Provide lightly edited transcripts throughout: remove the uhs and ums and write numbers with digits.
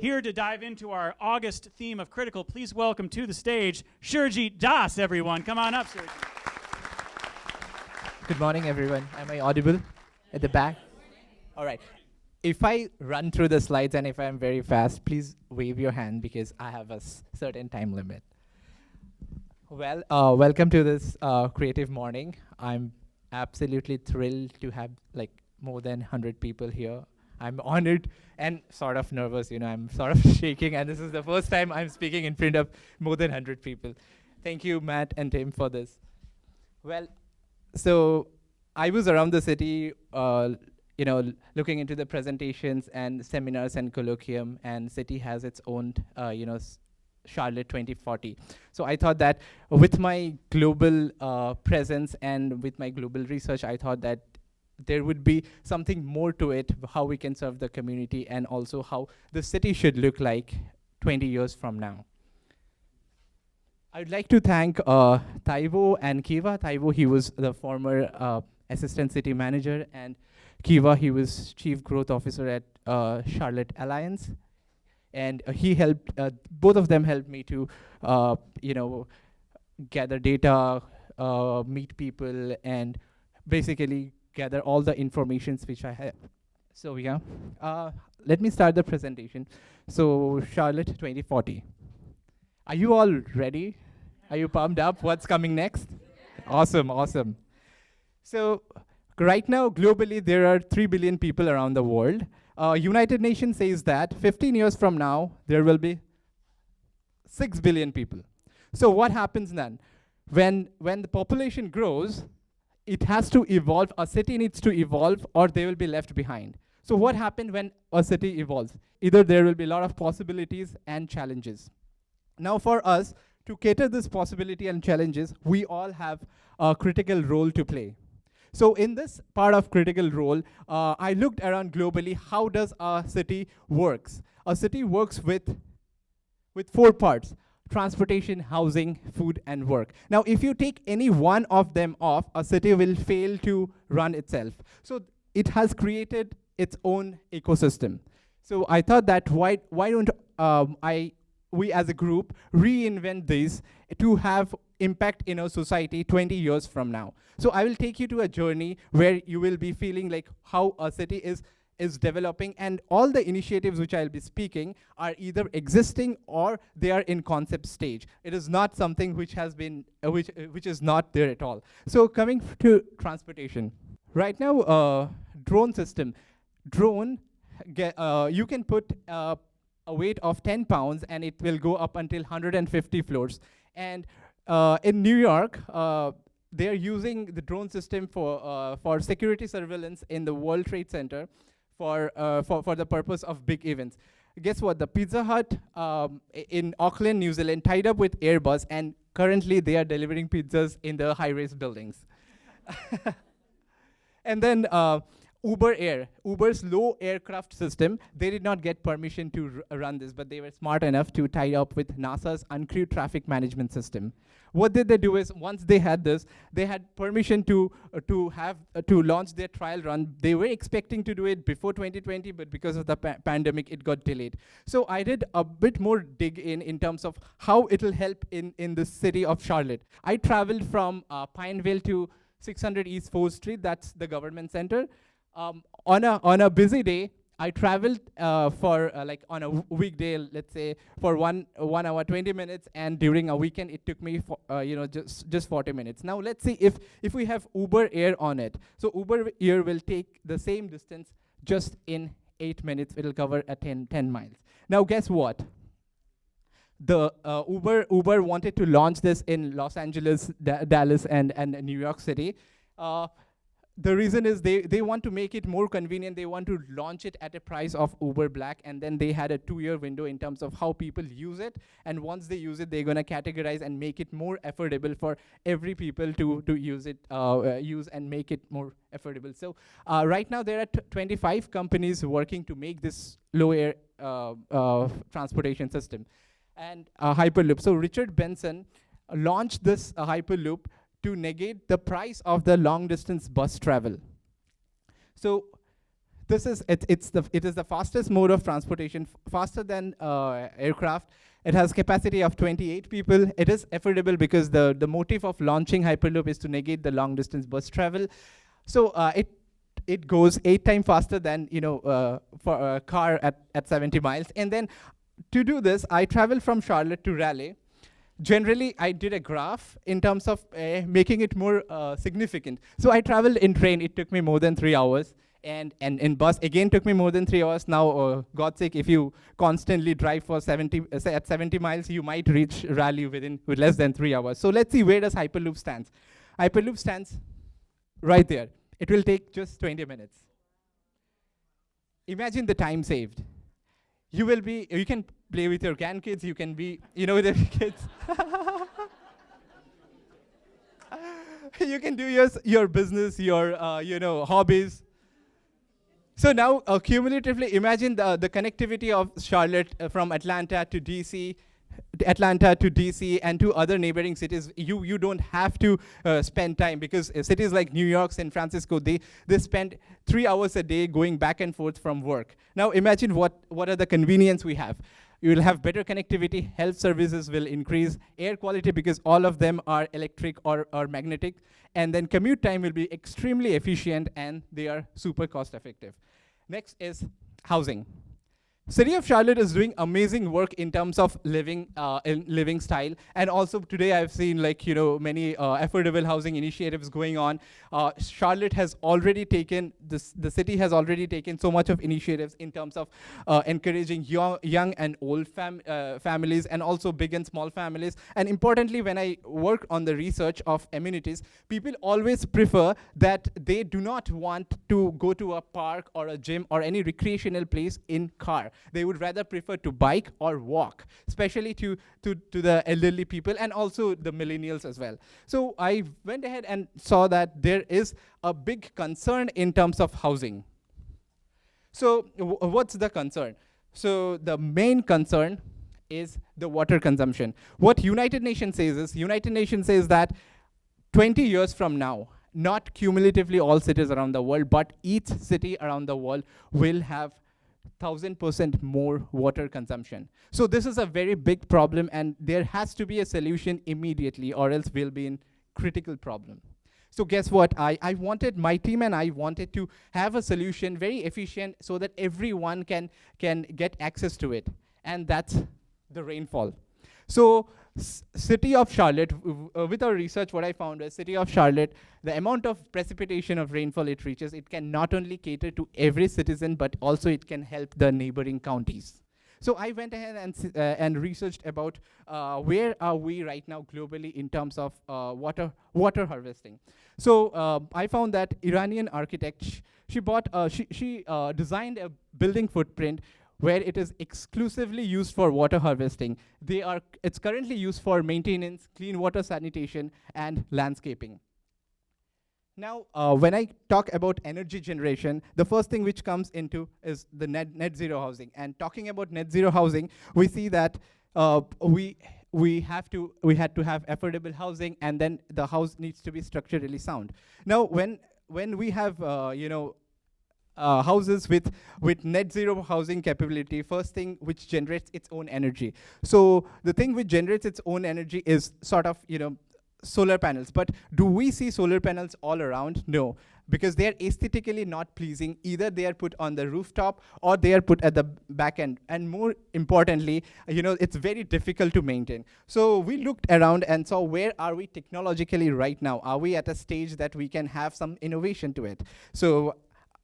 Here to dive into our August theme of critical, please welcome to the stage Surajeet Das, everyone. Come on up, Surajeet. Good morning, everyone. Am I audible at the back? All right. If I run through the slides and if I'm very fast, please wave your hand because I have a certain time limit. Well, welcome to this creative morning. I'm absolutely thrilled to have more than 100 people here. I'm honored and sort of nervous, I'm sort of shaking, and this is the first time I'm speaking in front of more than 100 people. Thank you, Matt and Tim, for this. Well, so I was around the city, looking into the presentations and seminars and colloquium, and city has its own, Charlotte 2040. So I thought that with my global presence and with my global research, I thought that there would be something more to it, how we can serve the community and also how the city should look like 20 years from now. I'd like to thank Taiwo and Kiva. Taiwo, he was the former assistant city manager, and Kiva, he was chief growth officer at Charlotte Alliance. And he helped, both of them helped me to, gather data, meet people, and basically gather all the informations which I have. So yeah, let me start the presentation. So Charlotte 2040. Are you all ready? Are you pumped up? What's coming next? Awesome, awesome. So right now, globally, there are 3 billion people around the world. United Nations says that 15 years from now, there will be 6 billion people. So what happens then? When the population grows, it has to evolve, a city needs to evolve, or they will be left behind. So what happens when a city evolves? Either there will be a lot of possibilities and challenges. Now for us, to cater this possibility and challenges, we all have a critical role to play. So in this part of critical role, I looked around globally, how does a city works? A city works with 4 parts: transportation, housing, food, and work. Now, if you take any one of them off, a city will fail to run itself. So it has created its own ecosystem. So I thought that why don't we as a group reinvent this to have impact in our society 20 years from now. So I will take you to a journey where you will be feeling like how a city is developing, and all the initiatives which I'll be speaking are either existing or they are in concept stage. It is not something which has been, which is not there at all. So coming to transportation. Right now, drone system. Drone, you can put a weight of 10 pounds and it will go up until 150 floors. And in New York, they are using the drone system for security surveillance in the World Trade Center for the purpose of big events. Guess what? The Pizza Hut in Auckland, New Zealand, tied up with Airbus, and currently they are delivering pizzas in the high-rise buildings. And then Uber Air, Uber's low aircraft system, they did not get permission to run this, but they were smart enough to tie up with NASA's uncrewed traffic management system. What did they do is, once they had this, they had permission to launch their trial run. They were expecting to do it before 2020, but because of the pandemic, it got delayed. So I did a bit more dig in terms of how it'll help in the city of Charlotte. I traveled from Pineville to 600 East 4th Street, that's the government center. On a busy day, I traveled on a weekday, let's say, for 1 hour, 20 minutes, and during a weekend, it took me just 40 minutes. Now let's see if we have Uber Air on it. So Uber Air will take the same distance just in 8 minutes. It'll cover 10 miles. Now guess what? The Uber wanted to launch this in Los Angeles, Dallas, and New York City. The reason is they want to make it more convenient. They want to launch it at a price of Uber Black, and then they had a 2-year window in terms of how people use it. And once they use it, they're going to categorize and make it more affordable for every people to use it, use and make it more affordable. So right now there are 25 companies working to make this low air transportation system and Hyperloop. So Richard Benson launched this Hyperloop to negate the price of the long distance bus travel. So It is the fastest mode of transportation, faster than aircraft. It has capacity of 28 people. It is affordable because the motive of launching Hyperloop is to negate the long distance bus travel. So it goes 8 times faster than for a car at 70 miles. And then to do this, I travel from Charlotte to Raleigh. Generally, I did a graph in terms of making it more significant. So I traveled in train. It took me more than 3 hours. And in bus, again, took me more than 3 hours. Now, God's sake, if you constantly drive for 70, say at 70 miles, you might reach Raleigh with less than 3 hours. So let's see, where does Hyperloop stands? Hyperloop stands right there. It will take just 20 minutes. Imagine the time saved. You can play with your grandkids, you can be, with your kids. You can do your business, your, hobbies. So now, cumulatively, imagine the connectivity of Charlotte from Atlanta to DC, and to other neighboring cities. You don't have to spend time, because cities like New York, San Francisco, they spend 3 hours a day going back and forth from work. Now imagine what are the convenience we have. You will have better connectivity, health services will increase, air quality because all of them are electric or magnetic, and then commute time will be extremely efficient and they are super cost effective. Next is housing. City of Charlotte is doing amazing work in terms of living style, and also today I've seen many affordable housing initiatives going on. Charlotte has already taken the city has already taken so much of initiatives in terms of encouraging young and old families, and also big and small families. And importantly, when I work on the research of amenities, people always prefer that they do not want to go to a park or a gym or any recreational place in car. They would rather prefer to bike or walk, especially to the elderly people and also the millennials as well. So I went ahead and saw that there is a big concern in terms of housing. So what's the concern? So the main concern is the water consumption. What United Nations says that 20 years from now, not cumulatively all cities around the world, but each city around the world will have 1,000% more water consumption. So this is a very big problem, and there has to be a solution immediately, or else we'll be in critical problem. So guess what? My team and I wanted to have a solution very efficient so that everyone can get access to it, and that's the rainfall. So City of Charlotte, with our research, what I found is City of Charlotte, the amount of precipitation of rainfall it reaches, it can not only cater to every citizen, but also it can help the neighboring counties. So I went ahead and researched about where are we right now globally in terms of water harvesting. So I found that Iranian architect, she designed a building footprint where it is exclusively used for water harvesting. It's currently used for maintenance, clean water sanitation, and landscaping. Now, when I talk about energy generation, the first thing which comes into is the net zero housing. And talking about net zero housing, we see that we had to have affordable housing, and then the house needs to be structurally sound. Now, when we have houses with net zero housing capability, first thing which generates its own energy. So the thing which generates its own energy is sort of solar panels. But do we see solar panels all around? No, because they are aesthetically not pleasing. Either they are put on the rooftop or they are put at the back end. And more importantly, it's very difficult to maintain. So we looked around and saw, where are we technologically right now? Are we at a stage that we can have some innovation to it? So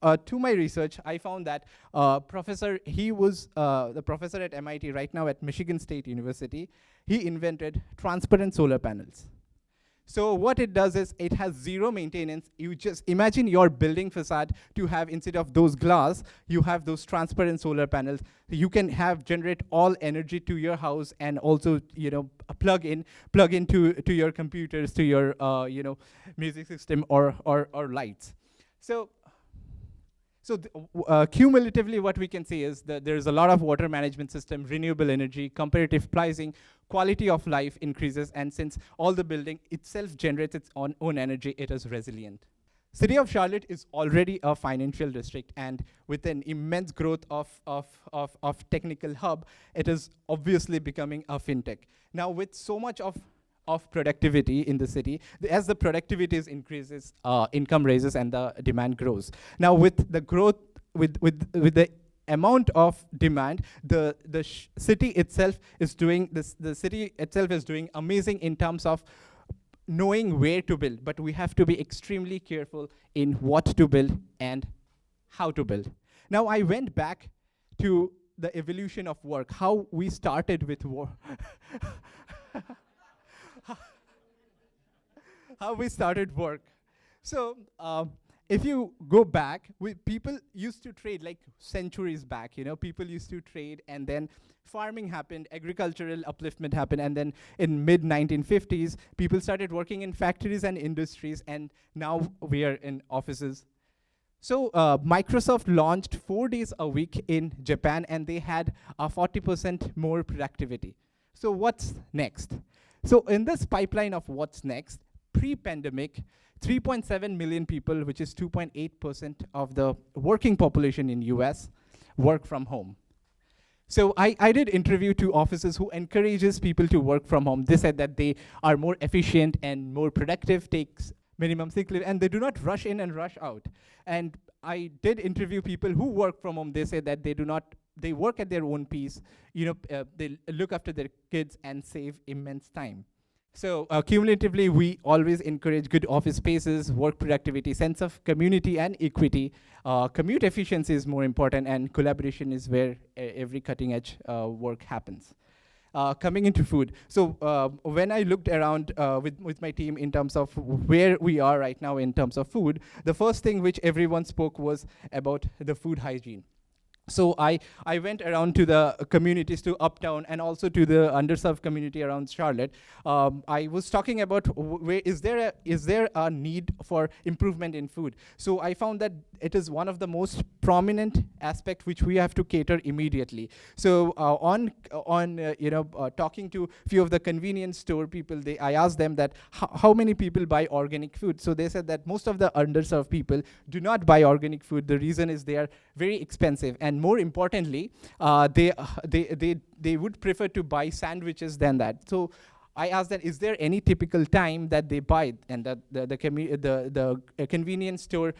to my research, I found that the professor at MIT right now at Michigan State University, he invented transparent solar panels. So what it does is it has zero maintenance. You just imagine your building facade to have, instead of those glass, you have those transparent solar panels. You can generate all energy to your house, and also plug into your computers, to your music system or lights. So cumulatively, what we can see is that there is a lot of water management system, renewable energy, comparative pricing, quality of life increases, and since all the building itself generates its own energy, it is resilient. City of Charlotte is already a financial district, and with an immense growth of technical hub, it is obviously becoming a fintech. Now, with so much of productivity in the city, as the productivity increases, income raises and the demand grows. Now, with the growth, with the amount of demand, the city itself is doing this. The city itself is doing amazing in terms of knowing where to build, but we have to be extremely careful in what to build and how to build. Now, I went back to the evolution of work, how we started with work. How we started work. So, if you go back, people used to trade like centuries back, people used to trade, and then farming happened, agricultural upliftment happened, and then in mid-1950s, people started working in factories and industries, and now we are in offices. So Microsoft launched 4 days a week in Japan, and they had a 40% more productivity. So what's next? So in this pipeline of what's next, pre-pandemic, 3.7 million people, which is 2.8% of the working population in US, work from home. So I did interview 2 offices who encourages people to work from home. They said that they are more efficient and more productive, takes minimum sick leave, and they do not rush in and rush out. And I did interview people who work from home. They say that they work at their own pace, they look after their kids and save immense time. So cumulatively, we always encourage good office spaces, work productivity, sense of community and equity. Commute efficiency is more important, and collaboration is where every cutting edge work happens. Coming into food. So when I looked around with my team in terms of where we are right now in terms of food, the first thing which everyone spoke was about the food hygiene. So I went around to the communities, to Uptown, and also to the underserved community around Charlotte. I was talking about is there a need for improvement in food. So I found that it is one of the most prominent aspect which we have to cater immediately. So talking to few of the convenience store people, I asked them that how many people buy organic food. So they said that most of the underserved people do not buy organic food. The reason is they are very expensive, and more importantly, they would prefer to buy sandwiches than that. So I asked them, is there any typical time that they buy? And the convenience store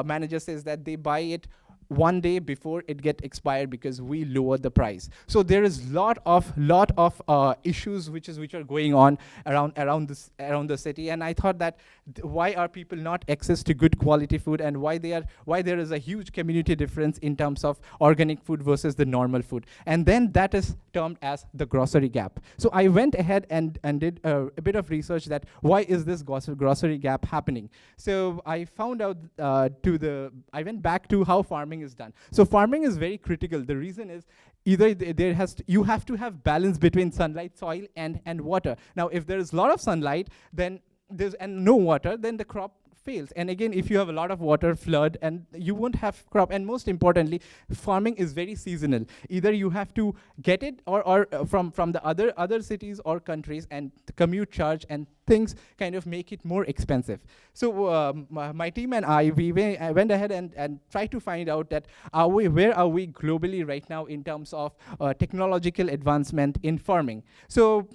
manager says that they buy it one day before it get expired because we lower the price. So there is lot of issues which are going on around the city, and I thought that why are people not access to good quality food, and why there is a huge community difference in terms of organic food versus the normal food, and then that is termed as the grocery gap. So I went ahead and did a bit of research that why is this grocery gap happening. So I found out I went back to how farming is done. So farming is very critical. The reason is either you have to have balance between sunlight, soil, and water. Now, if there is a lot of sunlight, then and no water, then the crop fails. And again, if you have a lot of water, flood, and you won't have crop. And most importantly, farming is very seasonal. Either you have to get it or from the other cities or countries, and the commute charge and things kind of make it more expensive. So my team and I went ahead and tried to find out that where are we globally right now in terms of technological advancement in farming. So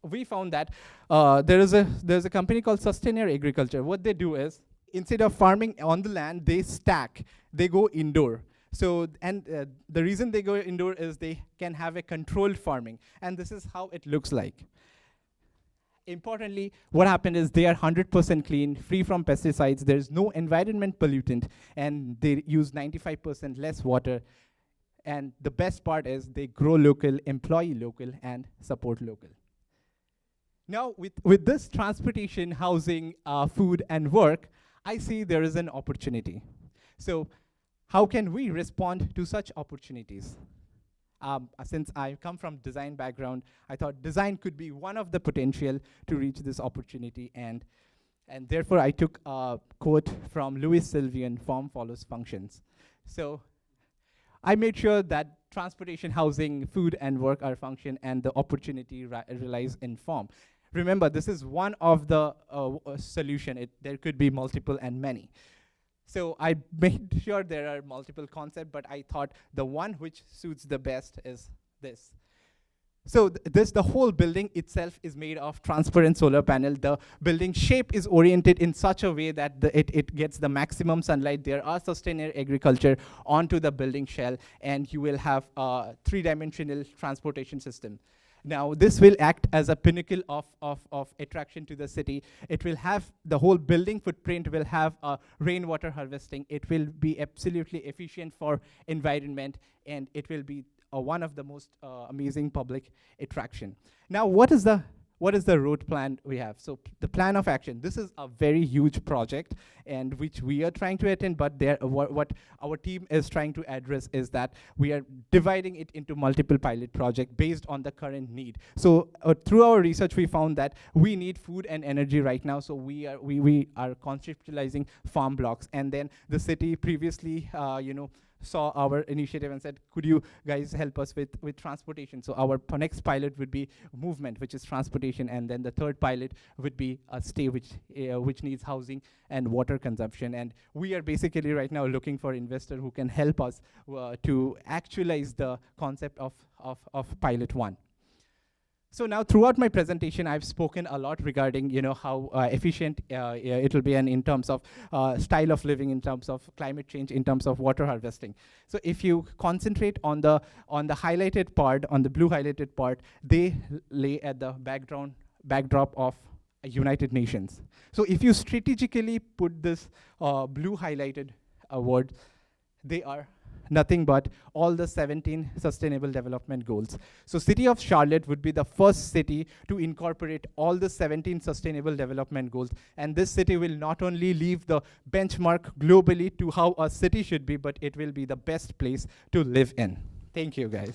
we found that there's a company called Sustainable Agriculture. What they do is, instead of farming on the land, they go indoor. So, and the reason they go indoor is they can have a controlled farming, and this is how it looks like. Importantly, what happened is they are 100% clean, free from pesticides, there's no environment pollutant, and they use 95% less water. And the best part is they grow local, employ local, and support local. Now, with this transportation, housing, food, and work, I see there is an opportunity. So how can we respond to such opportunities? Since I come from design background, I thought design could be one of the potential to reach this opportunity, and therefore I took a quote from Louis Sylvian, form follows functions. So I made sure that transportation, housing, food, and work are function, and the opportunity relies in form. remember, this is one of the solution. There could be multiple and many. So I made sure there are multiple concepts, but I thought the one which suits the best is this. So the whole building itself is made of transparent solar panel. The building shape is oriented in such a way that it gets the maximum sunlight. There are sustainable agriculture onto the building shell, and you will have a three-dimensional transportation system. Now, this will act as a pinnacle of attraction to the city. It will have, the whole building footprint will have rainwater harvesting. It will be absolutely efficient for environment, and it will be one of the most amazing public attraction. Now, what is the road plan we have? So the plan of action, this is a very huge project, and which we are trying to attend, but what our team is trying to address is that we are dividing it into multiple pilot projects based on the current need. So through our research, we found that we need food and energy right now, so we are conceptualizing farm blocks. And then the city previously, saw our initiative and said, could you guys help us with transportation? So our next pilot would be movement, which is transportation, and then the third pilot would be a stay, which needs housing and water consumption. And we are basically right now looking for investor who can help us to actualize the concept of pilot one. So now throughout my presentation, I've spoken a lot regarding how efficient it will be, and in terms of style of living, in terms of climate change, in terms of water harvesting. So if you concentrate on the highlighted part, on the blue highlighted part, they lay at the backdrop of United Nations. So if you strategically put this blue highlighted word, they are nothing but all the 17 sustainable development goals. So city of Charlotte would be the first city to incorporate all the 17 sustainable development goals. And this city will not only leave the benchmark globally to how a city should be, but it will be the best place to live in. Thank you, guys.